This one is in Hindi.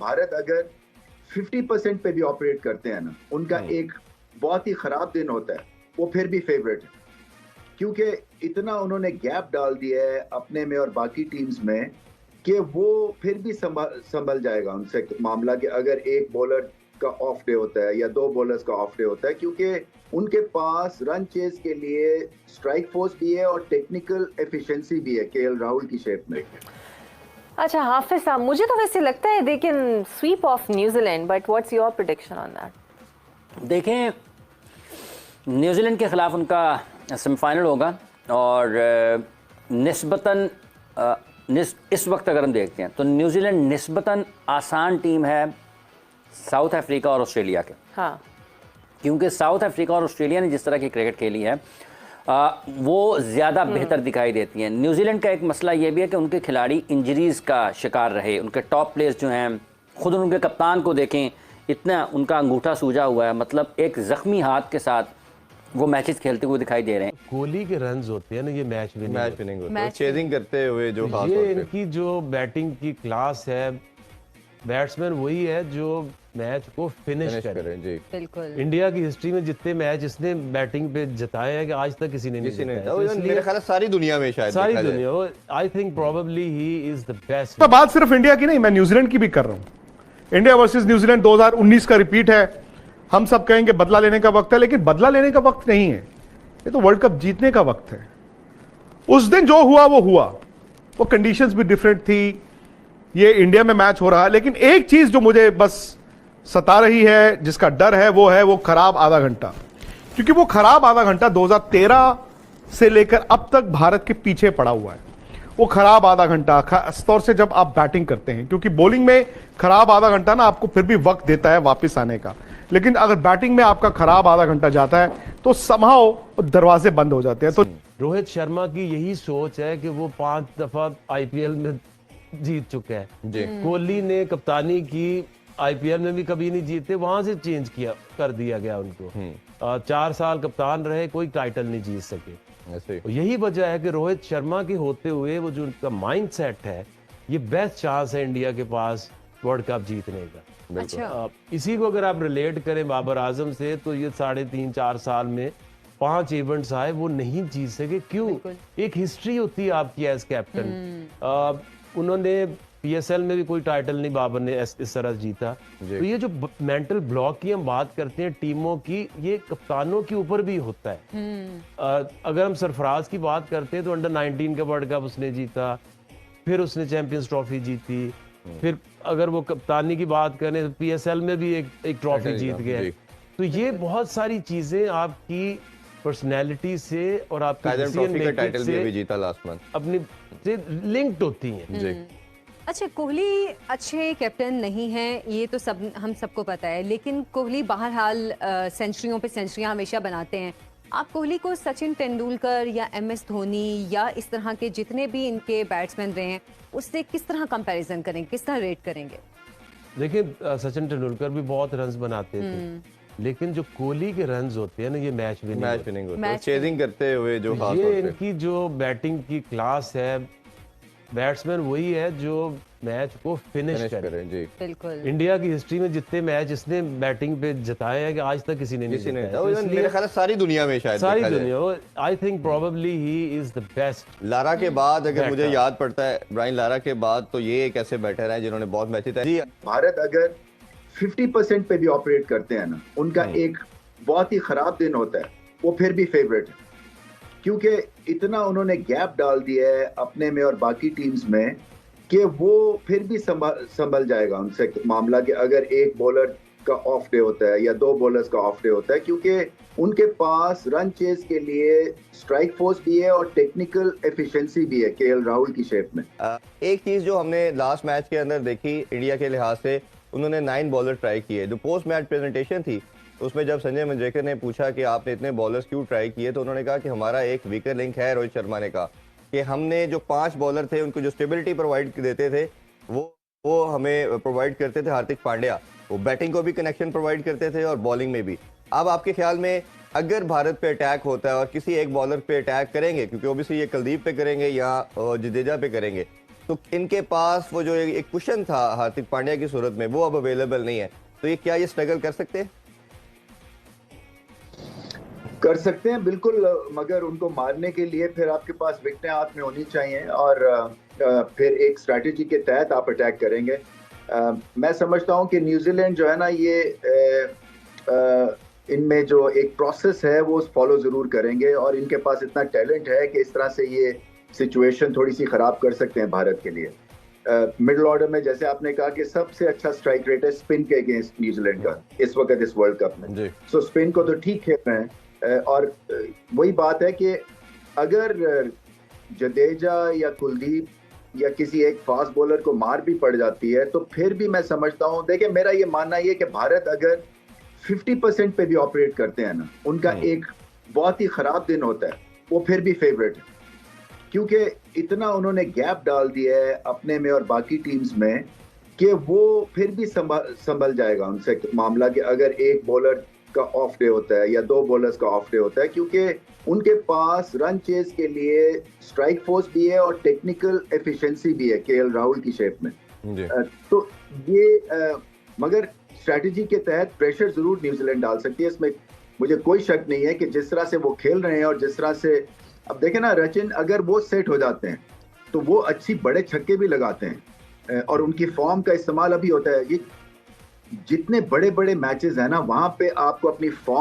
भारत अगर 50% पे भी ऑपरेट करते हैं ना, उनका एक बहुत ही खराब दिन होता है, वो फिर भी फेवरेट है, क्योंकि इतना उन्होंने गैप डाल दिया है अपने में और बाकी टीम्स में कि वो फिर भी संभल जाएगा उनसे मामला कि अगर एक बॉलर का ऑफ डे होता है या दो बॉलर्स का ऑफ डे होता है, क्योंकि उनके पास रन चेज के लिए स्ट्राइक फोर्स भी है और टेक्निकल एफिशिएंसी भी है केएल राहुल की शेप में। अच्छा हाफिज साहब, मुझे तो वैसे लगता है they can sweep off New Zealand, but what's your prediction on that? देखें, न्यूजीलैंड के ख़िलाफ़ उनका सेमीफाइनल होगा और निस्बतन इस वक्त अगर हम देखते हैं तो न्यूजीलैंड निस्बतन आसान टीम है साउथ अफ्रीका और ऑस्ट्रेलिया के। हाँ, क्योंकि साउथ अफ्रीका और ऑस्ट्रेलिया ने जिस तरह की क्रिकेट खेली है वो ज़्यादा बेहतर दिखाई देती हैं। न्यूजीलैंड का एक मसला ये भी है कि उनके खिलाड़ी इंजरीज़ का शिकार रहे। उनके टॉप प्लेयर्स जो हैं, खुद उनके कप्तान को देखें, इतना उनका अंगूठा सूजा हुआ है, मतलब एक ज़ख्मी हाथ के साथ वो मैचेस खेलते हुए दिखाई दे रहे हैं। कोहली के रन्स होते हैं ना, ये मैच विनिंग होते हैं, चेजिंग करते हुए जो खास ये तौर पे इनकी जो बैटिंग की क्लास है, बैट्समैन वही है जो मैच को फिनिश करे। जी बिल्कुल। इंडिया की हिस्ट्री में जितने मैच इसने बैटिंग पे जिताए हैं कि आज तक किसी ने नहीं जिताया। तो मेरे ख्याल सारी दुनिया में शायद सारी दुनिया, I think probably he is the best. तो बात सिर्फ इंडिया की नहीं, मैं न्यूजीलैंड की भी कर रहा हूं। इंडिया वर्सेस न्यूजीलैंड 2019 का रिपीट है। हम सब कहेंगे बदला लेने का वक्त है, लेकिन बदला लेने का वक्त नहीं है, ये तो वर्ल्ड कप जीतने का वक्त है। उस दिन जो हुआ वो हुआ, वो कंडीशंस भी डिफरेंट थी, ये इंडिया में मैच हो रहा है। लेकिन एक चीज जो मुझे बस सता रही है, जिसका डर है, वो खराब आधा घंटा। क्योंकि वो खराब आधा घंटा 2013 से लेकर अब तक भारत के पीछे पड़ा हुआ है। वो खराब आधा घंटा खासतौर से जब आप बैटिंग करते हैं, क्योंकि बॉलिंग में खराब आधा घंटा ना आपको फिर भी वक्त देता है वापस आने का, लेकिन अगर बैटिंग में आपका खराब आधा घंटा जाता है तो समहाउ दरवाजे बंद हो जाते हैं। तो रोहित शर्मा की यही सोच है कि वो 5 दफा आईपीएल में जीत चुका है। कोहली ने कप्तानी की, आईपीएल में भी कभी नहीं जीते, वहां से चेंज कर दिया गया उनको। 4 साल कप्तान रहे, कोई टाइटल नहीं जीत सके। यही वजह है कि रोहित शर्मा के होते हुए वो जो उनका माइंड सेट है, ये बेस्ट चांस है इंडिया के पास वर्ल्ड कप जीतने का। अच्छा। इसी को अगर आप रिलेट करें बाबर आजम से, तो ये 3.5-4 साल में 5 इवेंट्स आए, वो नहीं जीत सके। क्यों? एक हिस्ट्री होती है आपकी एज कैप्टन। उन्होंने पीएसएल में भी कोई टाइटल नहीं बाबर ने इस तरह जीता। तो ये जो मेंटल ब्लॉक की हम बात करते हैं टीमों की, ये कप्तानों के ऊपर भी होता है। अगर हम सरफराज की बात करते हैं तो अंडर 19 का वर्ल्ड कप उसने जीता, फिर उसने चैंपियंस ट्रॉफी जीती, फिर अगर वो कप्तानी की बात करें तो पीएसएल में भी एक ट्रॉफी जीत गए। तो ये बहुत सारी चीजें आपकी पर्सनैलिटी से और आपकी डिसीजन मेकिंग से भी जीता लास्ट मंथ अपनी से लिंक्ड होती हैं। अच्छा, कोहली अच्छे कैप्टन नहीं है, ये तो हम सबको पता है, लेकिन कोहली बहरहाल सेंचुरियों पे सेंचुरियां हमेशा बनाते हैं। आप कोहली को सचिन तेंदुलकर या एमएस धोनी या इस तरह के जितने भी इनके बैट्समैन रहे हैं, उससे किस तरह कंपैरिजन करेंगे, किस तरह रेट करेंगे? देखिए, सचिन तेंदुलकर भी बहुत रन्स बनाते थे, लेकिन जो कोहली के रन्स होते हैं ना, ये मैच विनिंग होते हैं, चेजिंग करते हुए जो खास ये तौर पे इनकी जो बैटिंग की क्लास है, बैट्समैन वही है जो मैच को फिनिश करे। जी बिल्कुल। इंडिया की हिस्ट्री में जितने मैच इसने बैटिंग पे जिताए हैं कि आज तक किसी ने नहीं जिताया। मेरे ख्याल सारी दुनिया में शायद सारी दुनिया, I think probably he is the best. Lara के बाद अगर मुझे याद पड़ता है, ब्रायन लारा के बाद तो ये एक ऐसे बैटर हैं जिन्होंने बहुत मैच जिताए। जी, भारत अगर 50% पे भी ऑपरेट करते हैं ना, उनका एक बहुत ही खराब दिन होता है, वो फिर भी फेवरेट है, क्योंकि इतना उन्होंने गैप डाल दिया है अपने में और बाकी टीम्स में कि वो फिर भी संभल जाएगा उनसे मामला कि अगर एक बॉलर का ऑफ डे होता है या दो बॉलर्स का ऑफ डे होता है, क्योंकि उनके पास रन चेज के लिए स्ट्राइक फोर्स भी है और टेक्निकल एफिशिएंसी भी है केएल राहुल की शेप में। एक चीज जो हमने लास्ट मैच के अंदर देखी इंडिया के लिहाज से, उन्होंने 9 बॉलर ट्राई किए। जो पोस्ट मैच प्रेजेंटेशन थी उसमें जब संजय मंजरेकर ने पूछा कि आपने इतने बॉलर्स क्यों ट्राई किए, तो उन्होंने कहा कि हमारा एक वीकर लिंक है। रोहित शर्मा ने कहा कि हमने जो 5 बॉलर थे उनको जो स्टेबिलिटी प्रोवाइड देते थे वो हमें प्रोवाइड करते थे हार्दिक पांड्या। वो बैटिंग को भी कनेक्शन प्रोवाइड करते थे और बॉलिंग में भी। अब आपके ख्याल में अगर भारत पे अटैक होता है और किसी एक बॉलर पे अटैक करेंगे, क्योंकि ओबियसली ये कुलदीप पे करेंगे या जडेजा पे करेंगे, तो इनके पास वो जो एक कुशन था हार्दिक पांड्या की सूरत में, वो अब अवेलेबल नहीं है, तो ये क्या ये स्ट्रगल कर सकते हैं? कर सकते हैं बिल्कुल, मगर उनको मारने के लिए फिर आपके पास विकेटें हाथ में होनी चाहिए और फिर एक स्ट्रैटेजी के तहत आप अटैक करेंगे। मैं समझता हूं कि न्यूजीलैंड जो है ना, ये इनमें जो एक प्रोसेस है वो फॉलो जरूर करेंगे और इनके पास इतना टैलेंट है कि इस तरह से ये सिचुएशन थोड़ी सी खराब कर सकते हैं भारत के लिए। मिडिल ऑर्डर में जैसे आपने कहा कि सबसे अच्छा स्ट्राइक रेट है स्पिन के अगेंस्ट न्यूजीलैंड का इस वक्त इस वर्ल्ड कप में। सो स्पिन को तो ठीक खेल रहे हैं और वही बात है कि अगर जडेजा या कुलदीप या किसी एक फास्ट बॉलर को मार भी पड़ जाती है तो फिर भी मैं समझता हूँ, देखिए मेरा ये मानना ये कि भारत अगर 50% पे भी ऑपरेट करते हैं ना, उनका एक बहुत ही खराब दिन होता है, वो फिर भी फेवरेट है क्योंकि इतना उन्होंने गैप डाल दिया है अपने में और बाकी टीम्स में कि वो फिर भी संभल जाएगा उनसे मामला कि अगर एक बॉलर का ऑफ डे होता है या दो बॉलर्स का ऑफ डे होता है, क्योंकि उनके पास रन चेज के लिए स्ट्राइक फोर्स भी है और टेक्निकल एफिशिएंसी भी है केएल राहुल की शेप में। तो ये मगर स्ट्रैटेजी के तहत प्रेशर जरूर न्यूजीलैंड डाल सकती है, इसमें मुझे कोई शक नहीं है कि जिस तरह से वो खेल रहे हैं और जिस तरह से अब देखें ना, रचिन अगर वो सेट हो जाते हैं तो वो अच्छी बड़े छक्के भी लगाते हैं और उनकी फॉर्म का इस्तेमाल अभी होता है। ये जितने बड़े बड़े मैचेस हैं ना, वहां पे आपको अपनी फॉर्म